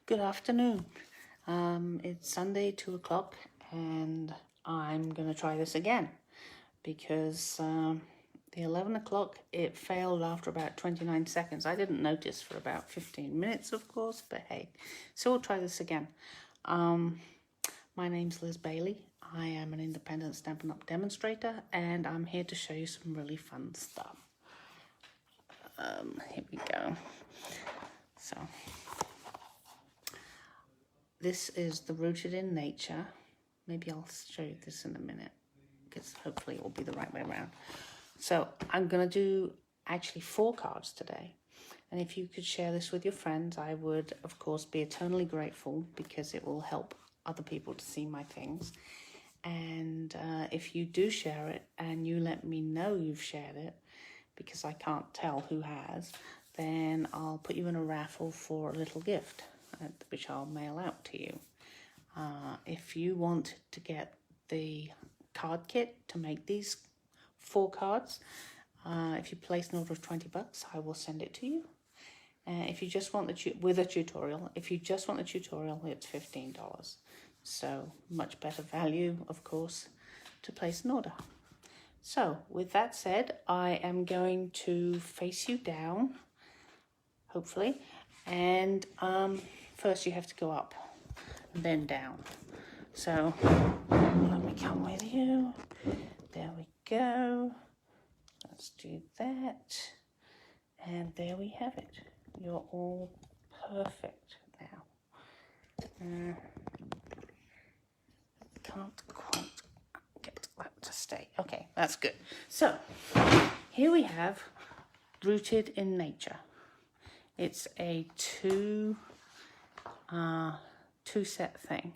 Good afternoon. It's Sunday, 2 o'clock, and I'm going to try this again because the 11 o'clock, it failed after about 29 seconds. I didn't notice for about 15 minutes, of course, but hey, so we'll try this again. My name's Liz Bailey. I am an independent Stampin' Up! Demonstrator, and I'm here to show you some really fun stuff. Here we go. So, this is the Rooted in Nature. Maybe I'll show you this in a minute, because hopefully it will be the right way around. So I'm going to do actually 4 cards today. And if you could share this with your friends, I would, of course, be eternally grateful, because it will help other people to see my things. And if you do share it and you let me know you've shared it, because I can't tell who has, then I'll put you in a raffle for a little gift, which I'll mail out to you. If you want to get the card kit to make these 4 cards, if you place an order of $20, I will send it to you. If you just want with a tutorial, if you just want the tutorial, it's $15. So much better value, of course, to place an order. So with that said, I am going to face you down, hopefully, and first you have to go up and then down. So let me come with you. There we go. Let's do that. And there we have it. You're all perfect now. Can't quite get that to stay. Okay, that's good. So here we have Rooted in Nature. It's a two set thing.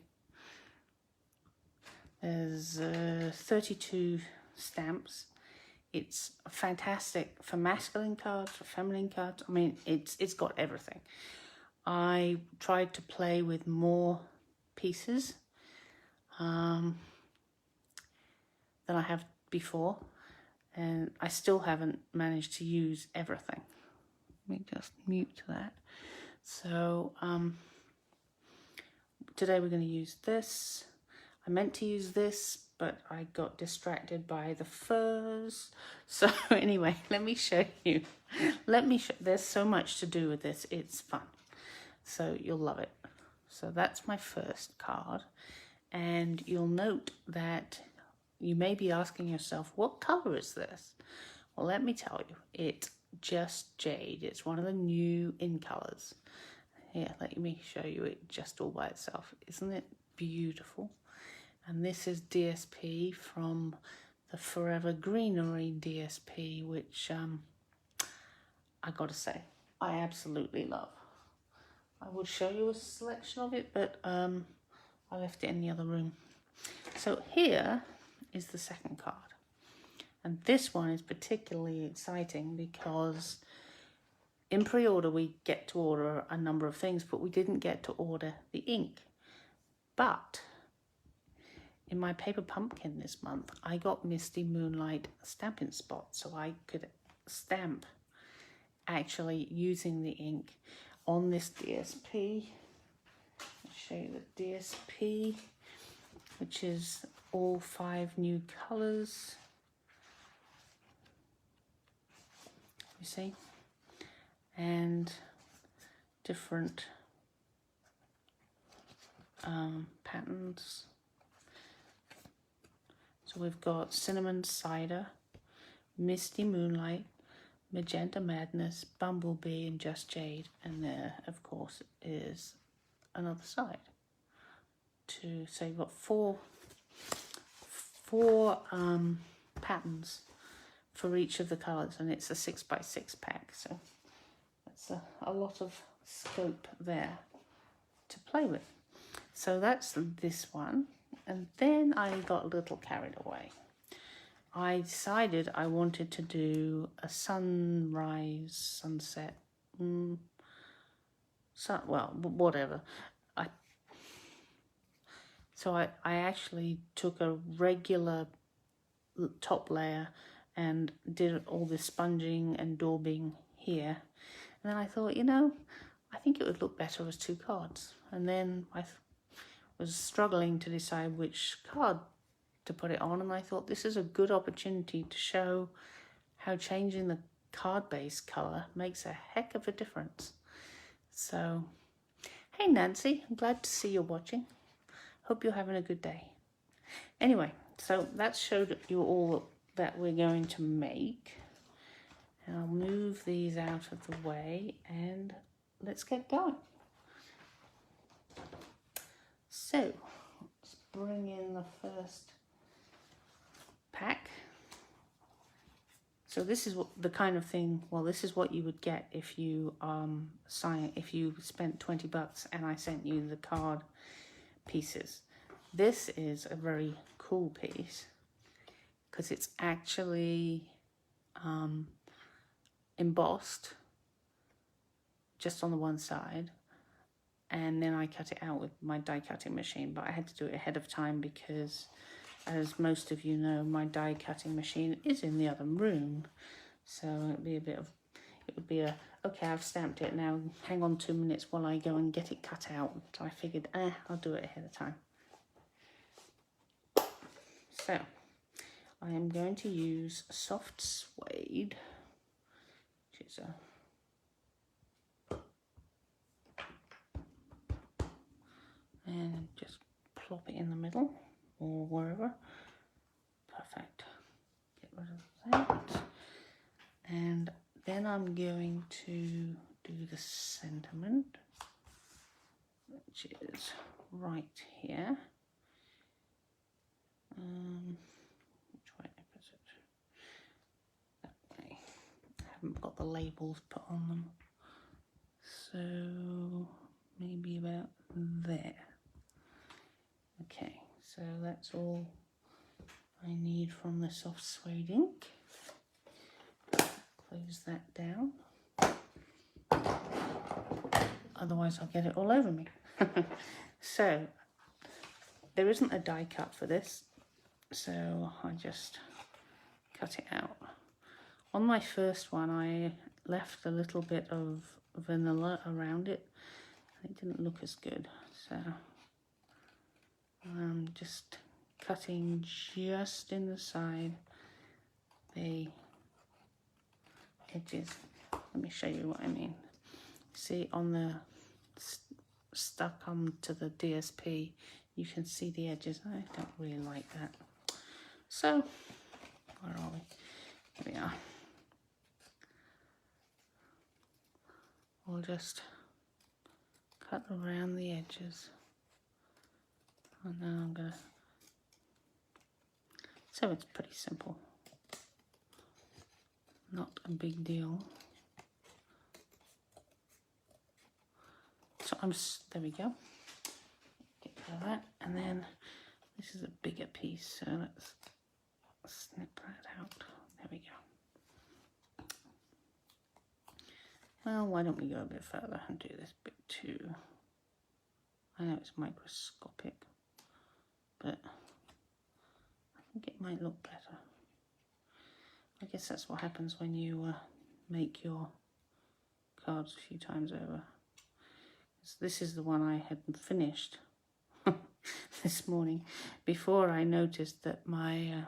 There's 32 stamps. It's fantastic for masculine cards, for feminine cards. I mean, it's got everything. I tried to play with more pieces than I have before, and I still haven't managed to use everything. Let me just mute that. So today we're going to use this. I meant to use this, but I got distracted by the furs. So anyway, let me show you. There's so much to do with this. It's fun. So you'll love it. So that's my first card. And you'll note that you may be asking yourself, what color is this? Well, let me tell you, it's just jade. It's one of the new in colors. Here, let me show you it just all by itself. Isn't it beautiful? And this is DSP from the Forever Greenery DSP, which I gotta say, I absolutely love. I would show you a selection of it, but I left it in the other room. So here is the second card. And this one is particularly exciting because in pre-order we get to order a number of things, but we didn't get to order the ink. But in my paper pumpkin this month, I got Misty Moonlight stamping spots, so I could stamp actually using the ink on this DSP. I'll show you the DSP, which is all 5 new colors. You see? And different patterns. So we've got Cinnamon Cider, Misty Moonlight, Magenta Madness, Bumblebee, and Just Jade. And there, of course, is another side. So you've got four patterns for each of the colours, and it's a 6x6 pack. So that's a lot of scope there to play with. So that's this one. And then I got a little carried away. I decided I wanted to do a sunrise, sunset, whatever. So I actually took a regular top layer and did all this sponging and daubing here. And then I thought, you know, I think it would look better as 2 cards. And then I was struggling to decide which card to put it on, and I thought this is a good opportunity to show how changing the card base color makes a heck of a difference. So, hey Nancy, I'm glad to see you're watching. Hope you're having a good day. Anyway, so that showed you all that we're going to make. And I'll move these out of the way and let's get going. So, let's bring in the first pack. So this is what the kind of thing, well, this is what you would get if you if you spent $20 and I sent you the card pieces. This is a very cool piece because it's actually embossed just on the one side, and then I cut it out with my die cutting machine, but I had to do it ahead of time because, as most of you know, my die cutting machine is in the other room. So it would be a, okay, I've stamped it now, hang on 2 minutes while I go and get it cut out. So I figured, I'll do it ahead of time. So I am going to use soft suede, which is and just plop it in the middle or wherever. Perfect. Get rid of that. And then I'm going to do the sentiment, which is right here. Which way is it? That way. I haven't got the labels put on them. So maybe about there. Okay, so that's all I need from the soft suede ink. Close that down. Otherwise I'll get it all over me. So there isn't a die cut for this, so I just cut it out. On my first one I left a little bit of vanilla around it and it didn't look as good, so I'm just cutting just in the side the edges. Let me show you what I mean. See, on the stuck onto the DSP, you can see the edges. I don't really like that. So, where are we? Here we are. We'll just cut around the edges. And then I'm gonna, so it's pretty simple. Not a big deal. So there we go. Get rid of that. And then this is a bigger piece, so let's snip that out. There we go. Well, why don't we go a bit further and do this bit too? I know it's microscopic, but I think it might look better. I guess that's what happens when you make your cards a few times over. So this is the one I had finished this morning before I noticed that my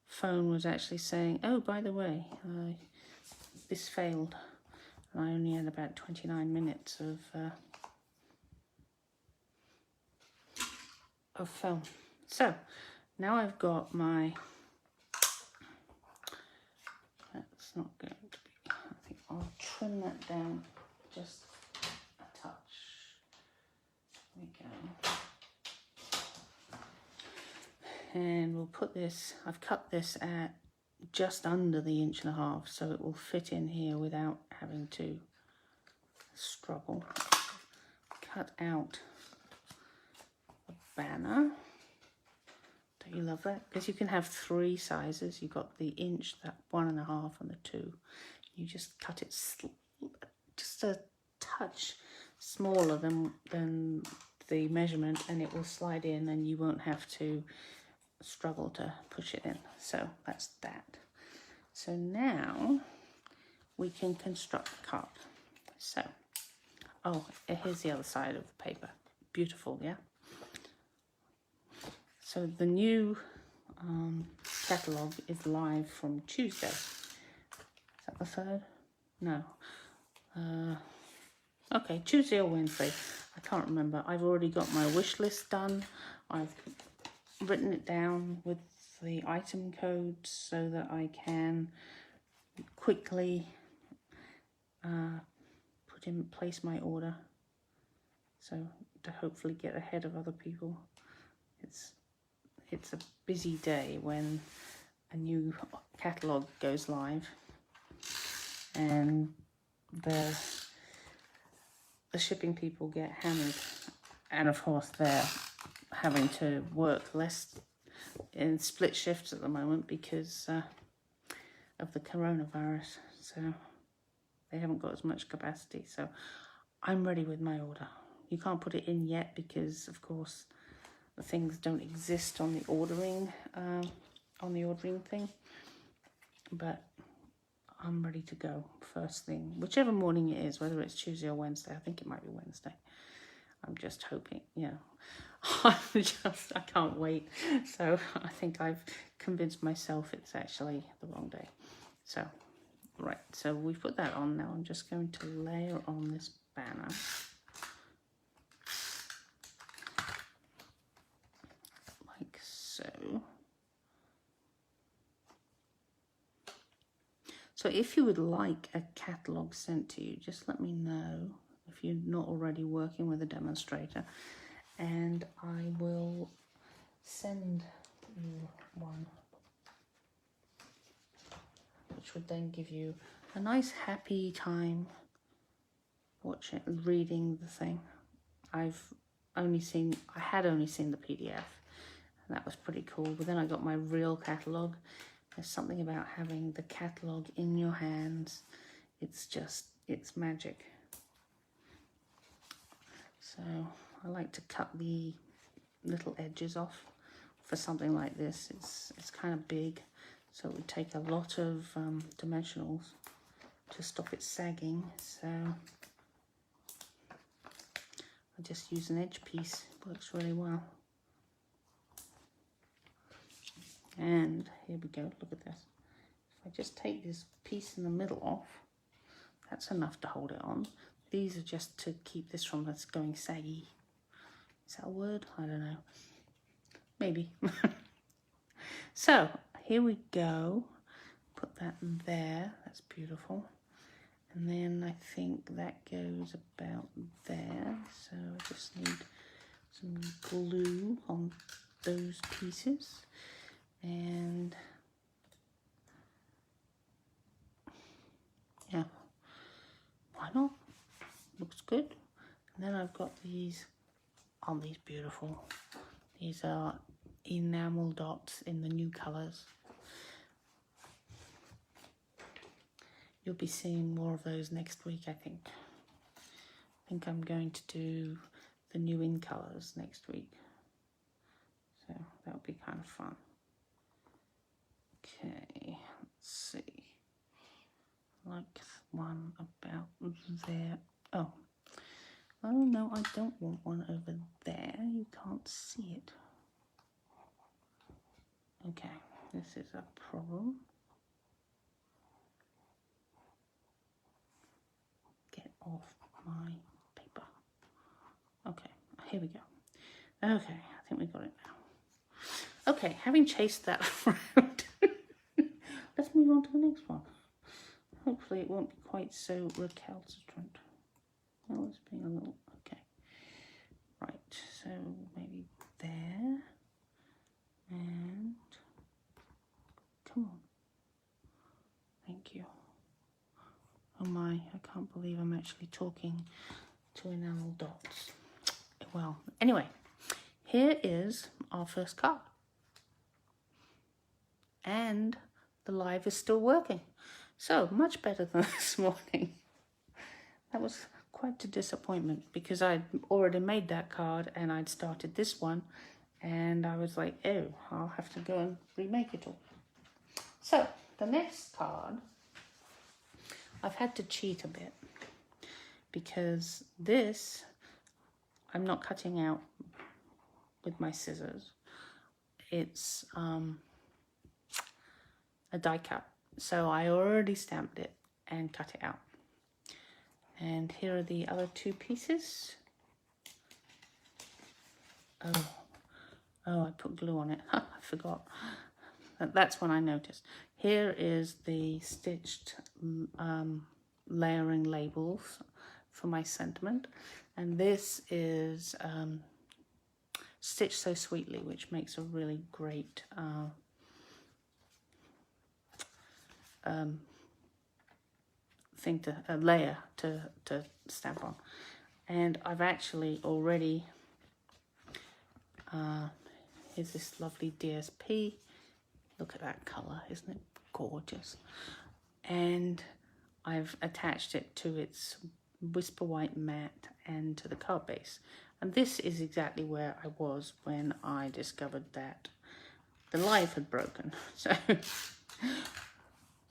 phone was actually saying, oh, by the way, this failed. And I only had about 29 minutes of film. So now I've got my, that's not going to be, I think I'll trim that down just a touch. There we go. And we'll put this, I've cut this at just under the 1.5 inches, so it will fit in here without having to struggle. Cut out the banner. Don't you love that? Because you can have 3 sizes. You've got the inch, that 1.5, and the 2. You just cut it just a touch smaller than the measurement, and it will slide in, and you won't have to struggle to push it in. So that's that. So now we can construct the card. So Oh, here's the other side of the paper. Beautiful, yeah? So the new catalogue is live from Tuesday. Is that the 3rd? No. Okay, Tuesday or Wednesday. I can't remember. I've already got my wish list done. I've written it down with the item codes so that I can quickly place my order, so to hopefully get ahead of other people. It's a busy day when a new catalogue goes live, and the shipping people get hammered, and of course they're having to work less in split shifts at the moment because of the coronavirus, so they haven't got as much capacity. So I'm ready with my order. You can't put it in yet because of course the things don't exist on the ordering thing, but I'm ready to go first thing, whichever morning it is, whether it's Tuesday or Wednesday. I think it might be Wednesday. I'm just hoping, you know. I can't wait. So I think I've convinced myself it's actually the wrong day. So, right, so we've put that on now. I'm just going to layer on this banner. Like so. So if you would like a catalogue sent to you, just let me know if you're not already working with a demonstrator, and I will send you one, which would then give you a nice happy time reading the thing. I had only seen the PDF, and that was pretty cool, but then I got my real catalogue. There's something about having the catalogue in your hands. It's magic. So I like to cut the little edges off for something like this. It's kind of big, so it would take a lot of dimensionals to stop it sagging. So I just use an edge piece. It works really well. And here we go, look at this. If I just take this piece in the middle off, that's enough to hold it on. These are just to keep this from going saggy. Is that a word? I don't know. Maybe. So here we go. Put that there. That's beautiful. And then I think that goes about there. So I just need some glue on those pieces. And yeah, why not? Looks good. And then I've got these. Oh, these beautiful. These are enamel dots in the new colours. You'll be seeing more of those next week, I think. I think I'm going to do the new in colours next week. So that'll be kind of fun. Okay, let's see. Like one about there. Oh no, I don't want one over there. You can't see it. Okay, this is a problem. Get off my paper. Okay, here we go. Okay, I think we got it now. Okay, having chased that around, let's move on to the next one. Hopefully it won't be quite so recalcitrant. Oh, it's being a little, okay. Right, so maybe there. And, come on. Thank you. Oh my, I can't believe I'm actually talking to enamel dots. Well, anyway, here is our first card. And the live is still working. So, much better than this morning. That was quite a disappointment because I'd already made that card and I'd started this one. And I was like, oh, I'll have to go and remake it all. So, the next card, I've had to cheat a bit because this I'm not cutting out with my scissors. It's a die cut, so I already stamped it and cut it out. And here are the other two pieces. Oh, I put glue on it. I forgot. That's when I noticed. Here is the stitched layering labels for my sentiment, and this is Stitched So Sweetly, which makes a really great thing to a layer to stamp on. And I've actually already here's this lovely DSP. Look at that color, isn't it gorgeous? And I've attached it to its Whisper White matte and to the card base. And this is exactly where I was when I discovered that the live had broken. So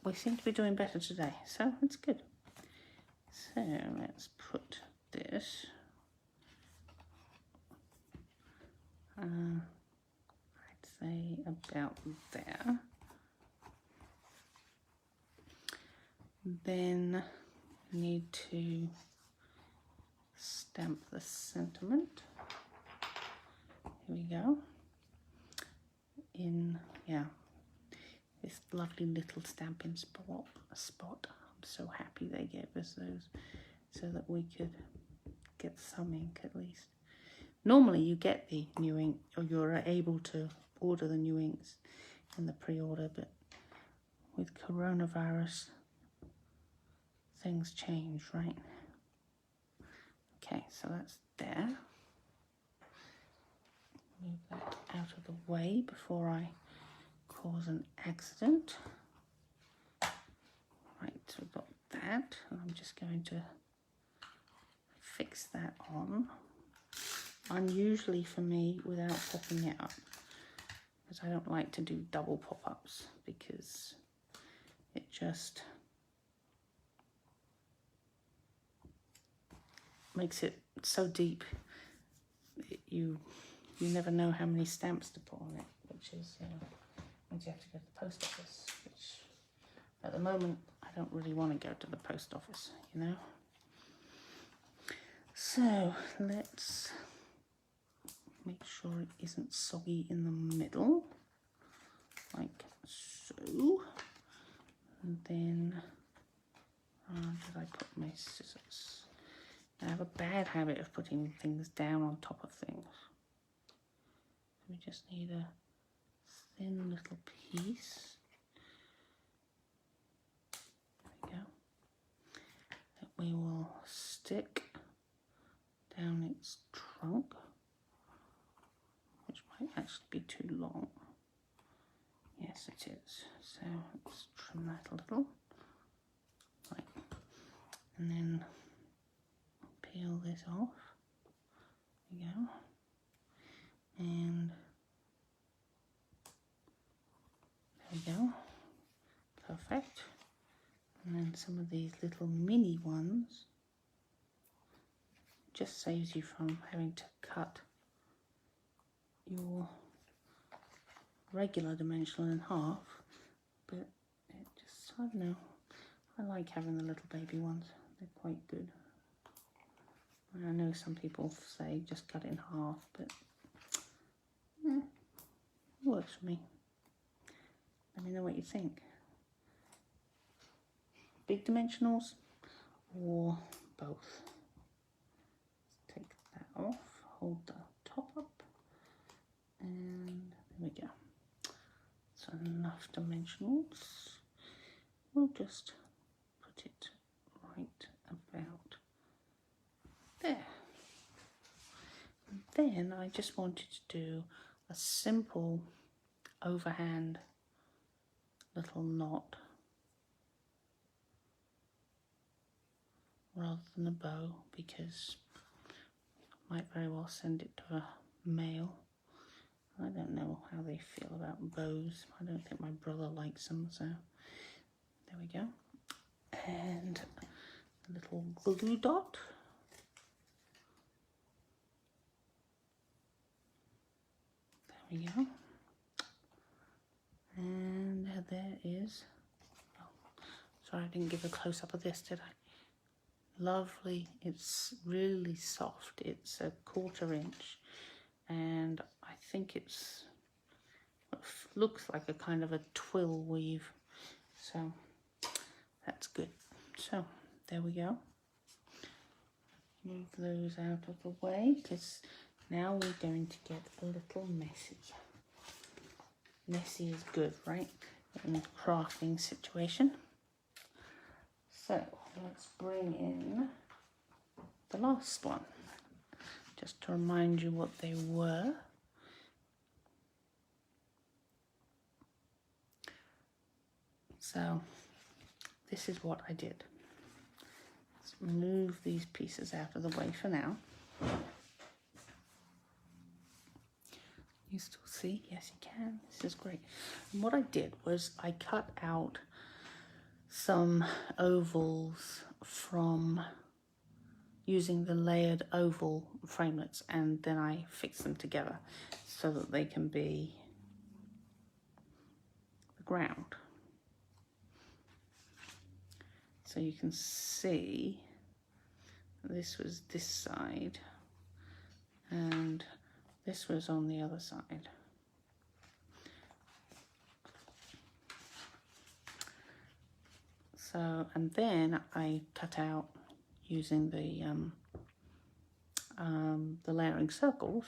we seem to be doing better today, so it's good. So let's put this I'd say about there. Then we need to stamp the sentiment. Here we go. In, yeah, this lovely little stamping spot. I'm so happy they gave us those so that we could get some ink at least. Normally you get the new ink, or you're able to order the new inks in the pre-order, but with coronavirus things change, right? Okay, so that's there. Move that out of the way before I cause an accident. Right, so we've got that, and I'm just going to fix that on. Unusually for me without popping it up, because I don't like to do double pop-ups because it just makes it so deep you never know how many stamps to put on it, which is means you have to go to the post office, which at the moment I don't really want to go to the post office, you know. So let's make sure it isn't soggy in the middle, like so. And then, did I put my scissors? I have a bad habit of putting things down on top of things. We just need a thin little piece. There we go. That we will stick down its trunk, which might actually be too long. Yes, it is. So let's trim that a little. Right. And then peel this off. There we go. And there we go. Perfect. And then some of these little mini ones just saves you from having to cut your regular dimensional in half, but it just, I don't know, I like having the little baby ones. They're quite good. I know some people say just cut it in half, but it works for me. Let me know what you think. Big dimensionals or both. Let's take that off, hold the top up, and there we go. So enough dimensionals. We'll just put it right about there. And then I just wanted to do a simple overhand little knot rather than a bow, because I might very well send it to a male. I don't know how they feel about bows. I don't think my brother likes them, so there we go. And a little glue dot. we go. And there is, oh, sorry I didn't give a close-up of this, did I? Lovely, it's really soft. It's a 1/4 inch, and I think it's, looks like a kind of a twill weave, so that's good. So there we go. Move those out of the way, because now we're going to get a little messy. Messy is good, right? In a crafting situation. So let's bring in the last one, just to remind you what they were. So this is what I did. Let's move these pieces out of the way for now. You still see? Yes, you can. This is great. And what I did was I cut out some ovals from using the layered oval framelits, and then I fixed them together so that they can be the ground. So you can see this was this side and this was on the other side. So, and then I cut out using the layering circles.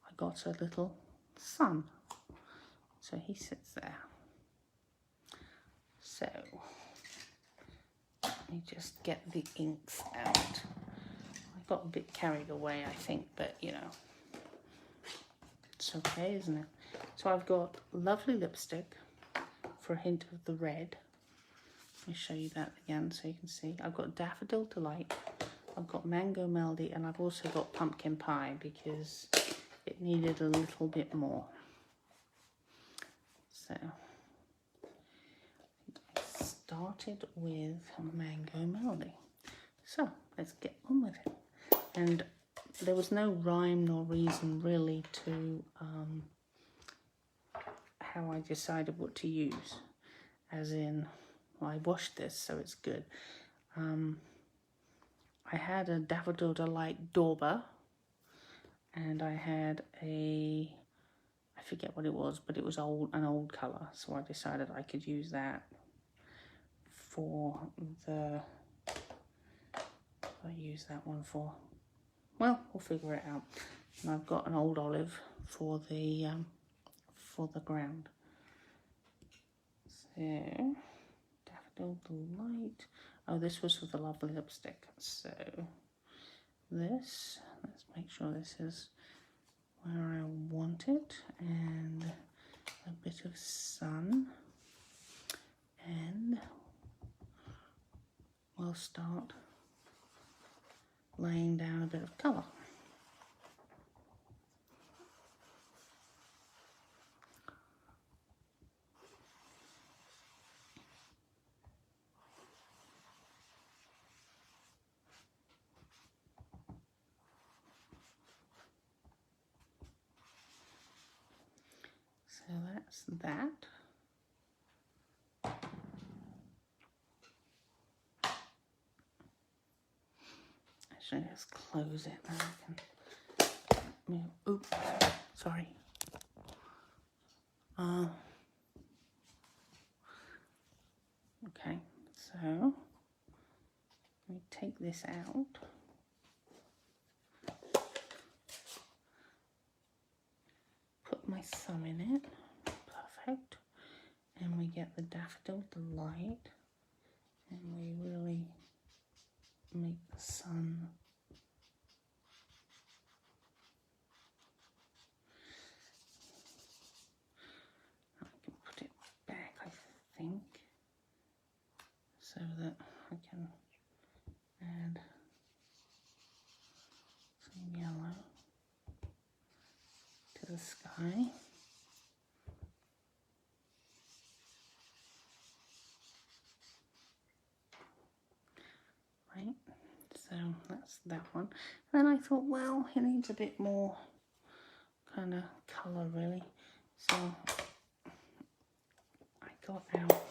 I got a little sun, so he sits there. So let me just get the inks out. I got a bit carried away, I think, but you know, it's okay, isn't it? So I've got lovely lipstick for a hint of the red. Let me show you that again so you can see. I've got Daffodil Delight, I've got Mango Melody, and I've also got Pumpkin Pie because it needed a little bit more. So I started with Mango Melody. So let's get on with it. And there was no rhyme nor reason really to how I decided what to use. As in, well, I washed this so it's good. I had a Daffodil Delight Dauber, and I had a, I forget what it was, but it was an old colour, so I decided I could use that for the, I use that one for, well, we'll figure it out. And I've got an old olive for the ground. So Daffodil Delight. Oh, this was for the lovely lipstick. So this, let's make sure this is where I want it, and a bit of sun, and we'll start laying down a bit of colour. So that's that. Actually, let's close it. Then I can move. Oops, sorry. Okay, so let me take this out. Put my sun in it. Perfect. And we get the Daffodil Delight, and we really make the sun I can put it back, I think, so that I can add some yellow to the sky. Right, so that's that one. And then I thought, well, it needs a bit more kind of colour really. So I got out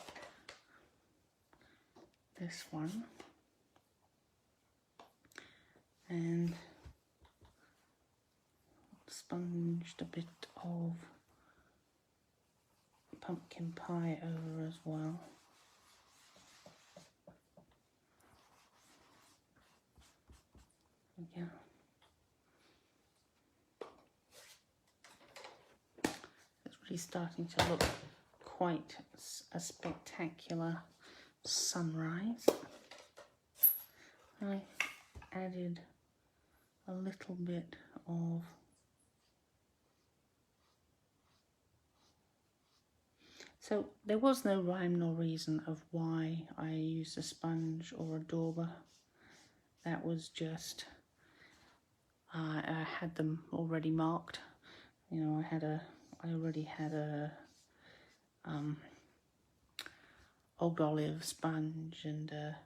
this one and sponged a bit of pumpkin pie over as well. Yeah. It's really starting to look quite a spectacular sunrise. I added a little bit of so there was no rhyme nor reason of why I used a sponge or a dauber. That was just I had them already marked. You know, I already had a old olive sponge and a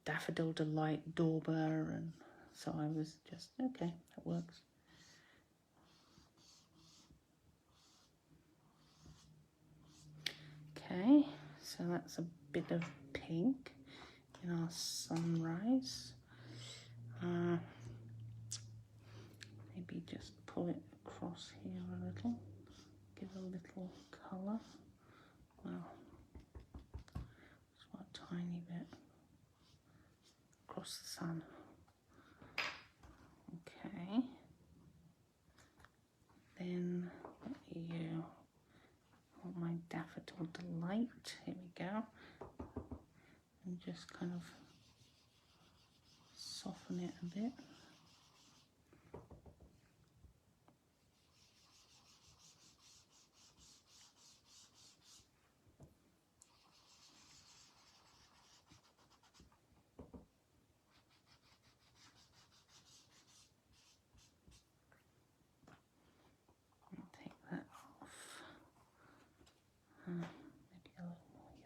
daffodil delight dauber, and so I was just okay, that works. Okay, so that's a bit of pink in our sunrise. Maybe just pull it across here a little, give a little colour. Well, just a tiny bit across the sun. Okay. Then you want my daffodil delight. Here we go. And just kind of soften it a bit. Take that off. Maybe a little more yellow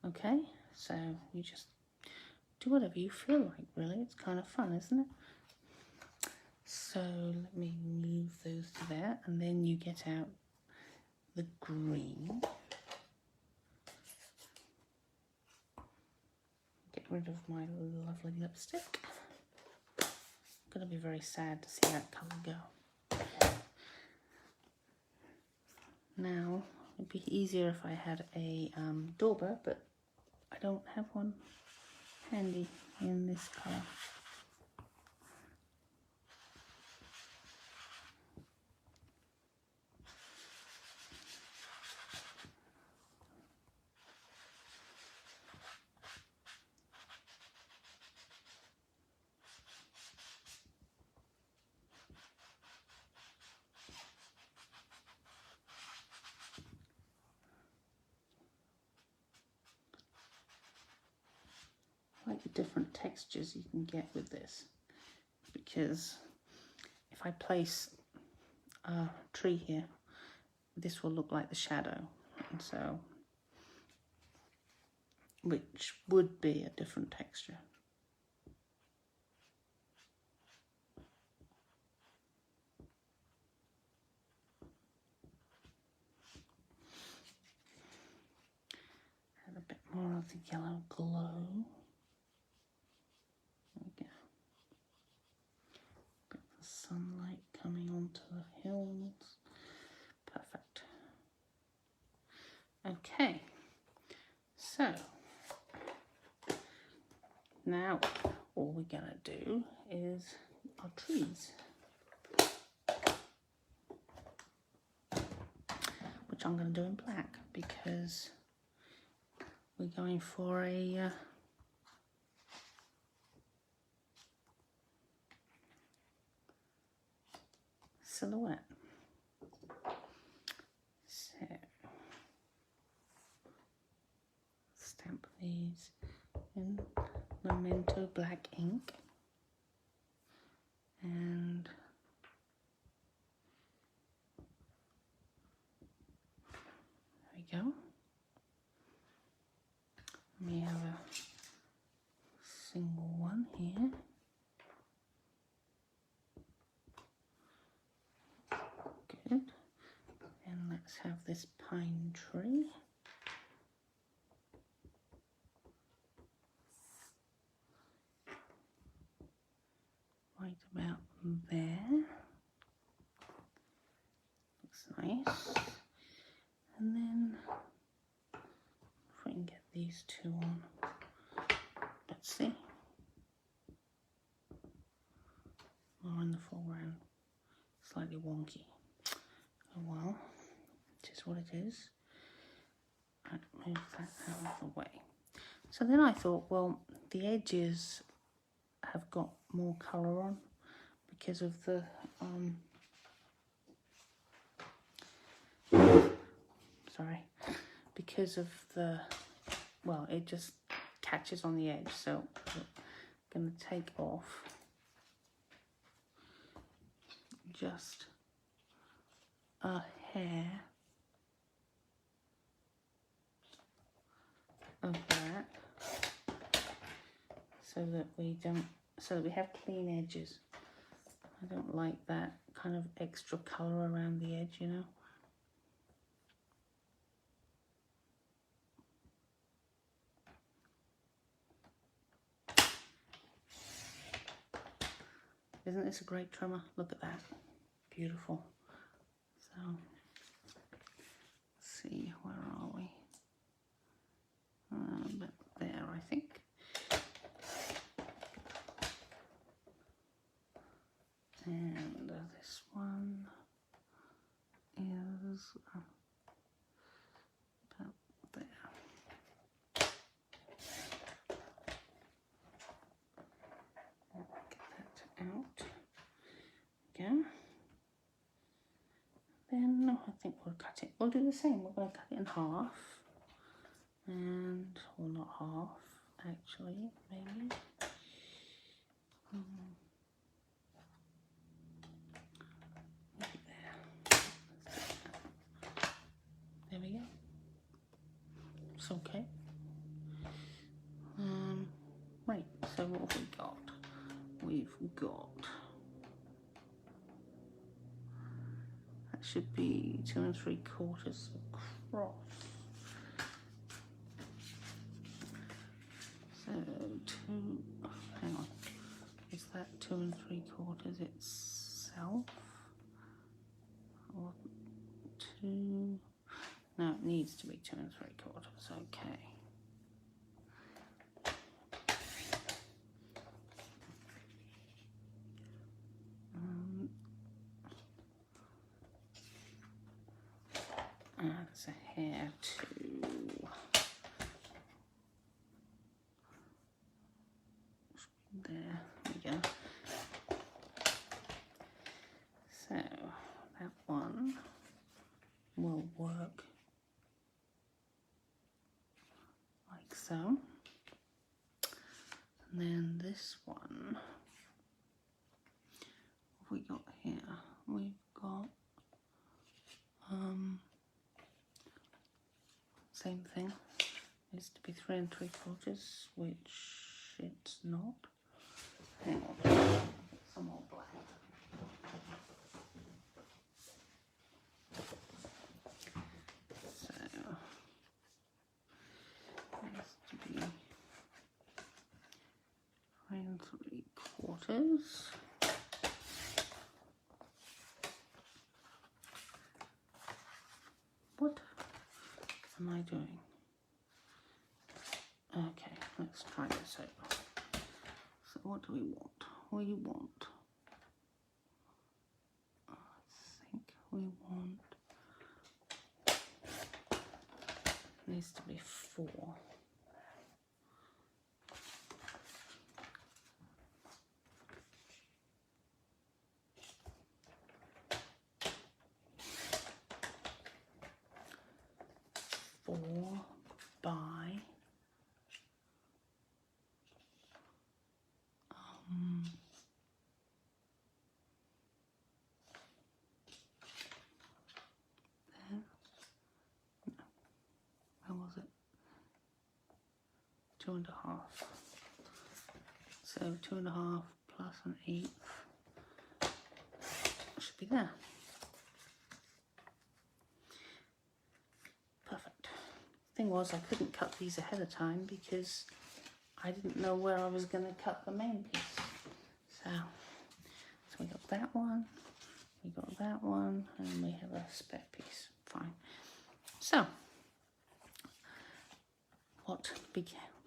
there. Okay, so you just do whatever you feel like, really. It's kind of fun, isn't it? So let me move those to there, and then you get out the green. Get rid of my lovely lipstick. I'm going to be very sad to see that colour go. Now, it'd be easier if I had a dauber, but I don't have one handy in this colour. I like the different textures you can get with this, because if I place a tree here, this will look like the shadow, and so which would be a different texture. Add a bit more of the yellow glow. There we go. Bit of the sunlight coming onto the hills. Perfect. Okay, so now all we're gonna do is our trees, which I'm gonna do in black because we're going for a silhouette. So stamp these in Memento black ink, and there we go. We have a single one here. Good. let's have this pine tree. Right about there. Looks nice. And then if we can get these two on. Let's see. More in the foreground. Slightly wonky. Oh well, it is what it is. I'd move that out of the way. So then I thought, well, the edges have got more colour on because of the because of the, well, it just catches on the edge. So I'm going to take off just a hair of that, so that we don't, so that we have clean edges. I don't like that kind of extra colour around the edge, you know. Isn't this a great trimmer? Look at that. Beautiful. So, let's see, where are we? But there, I think. And this one is about there. Get that out again. Then I think we'll cut it. We'll do the same. We're going to cut it in half. And, well, not half, actually, maybe. Maybe there. There we go. It's okay. Right, so what have we got? We've got, that should be 2 3/4 across. So hang on, is that 2 3/4 itself? Or 2, no, it needs to be 2 3/4, okay. There's a hair too. There we go. So that one will work like so. And then this one, what have we got here? We've got same thing. Needs to be 3 3/4, which it's not. Hang on, some more black. So it has to be 3 3/4. What am I doing? Okay, let's try this out. So what do we want? We want, I think we want, needs to be 4. By there. No. Where was it? 2 1/2. So 2 1/2 plus 1/8 should be there. thing was I couldn't cut these ahead of time because I didn't know where I was going to cut the main piece. So we got that one, we got that one, and we have a spare piece. Fine. So what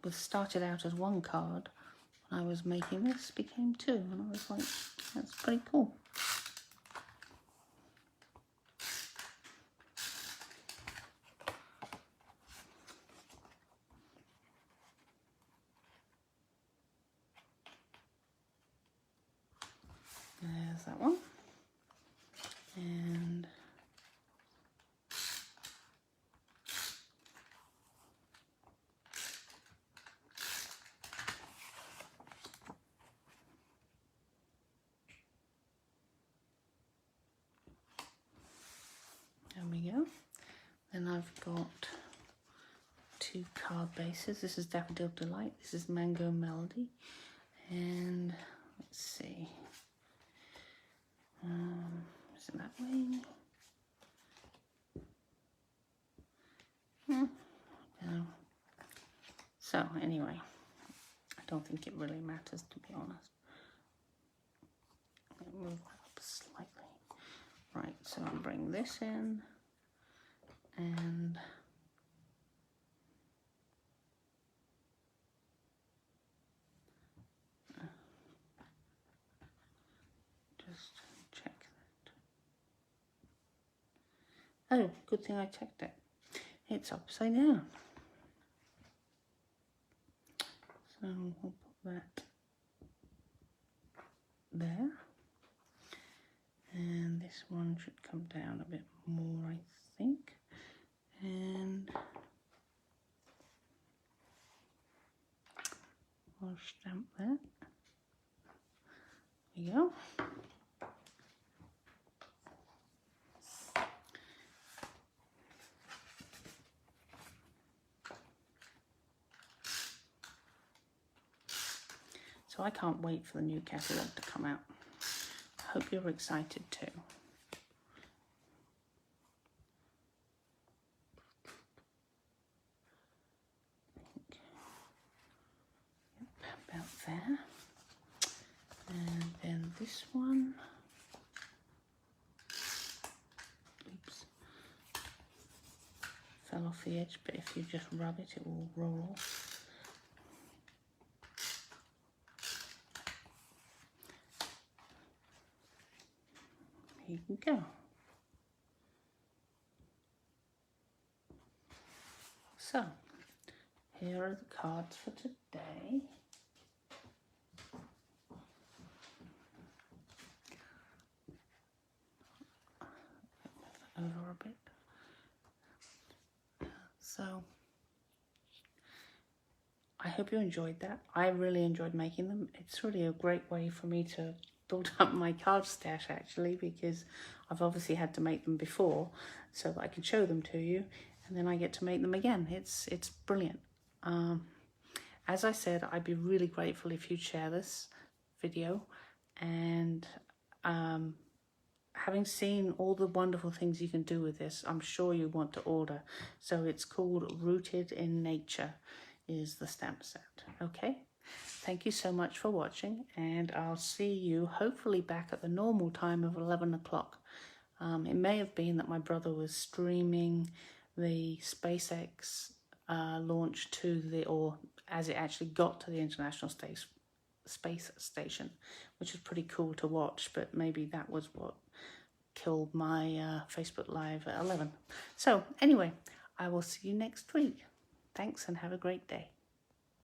was started out as one card when I was making this became two, and I was like, that's pretty cool. There's that one. And there we go. Then I've got two card bases. This is Daffodil Delight. This is Mango Melody. And let's see. Is it that way? No. So anyway, I don't think it really matters, to be honest. Let me move that up slightly. Right, so I'll bring this in and just check that. Oh, good thing I checked it. It's upside down. So we'll put that there. And this one should come down a bit more, I think. And I'll stamp that. There we go. So I can't wait for the new catalogue to come out. I hope you're excited too. About there. And then this one. Oops. Fell off the edge, but if you just rub it, it will roll off. Here we go. So, here are the cards for today. Over a bit. So, I hope you enjoyed that. I really enjoyed making them. It's really a great way for me to build up my card stash, actually, because I've obviously had to make them before so that I can show them to you, and then I get to make them again. It's brilliant. As I said, I'd be really grateful if you'd share this video, and having seen all the wonderful things you can do with this, I'm sure you want to order. So it's called Rooted in Nature is the stamp set. Okay, thank you so much for watching, and I'll see you hopefully back at the normal time of 11 o'clock. It may have been that my brother was streaming the SpaceX launch to the, or as it actually got to the International Space Station, which was pretty cool to watch, but maybe that was what killed my Facebook Live at 11. So anyway, I will see you next week. Thanks and have a great day.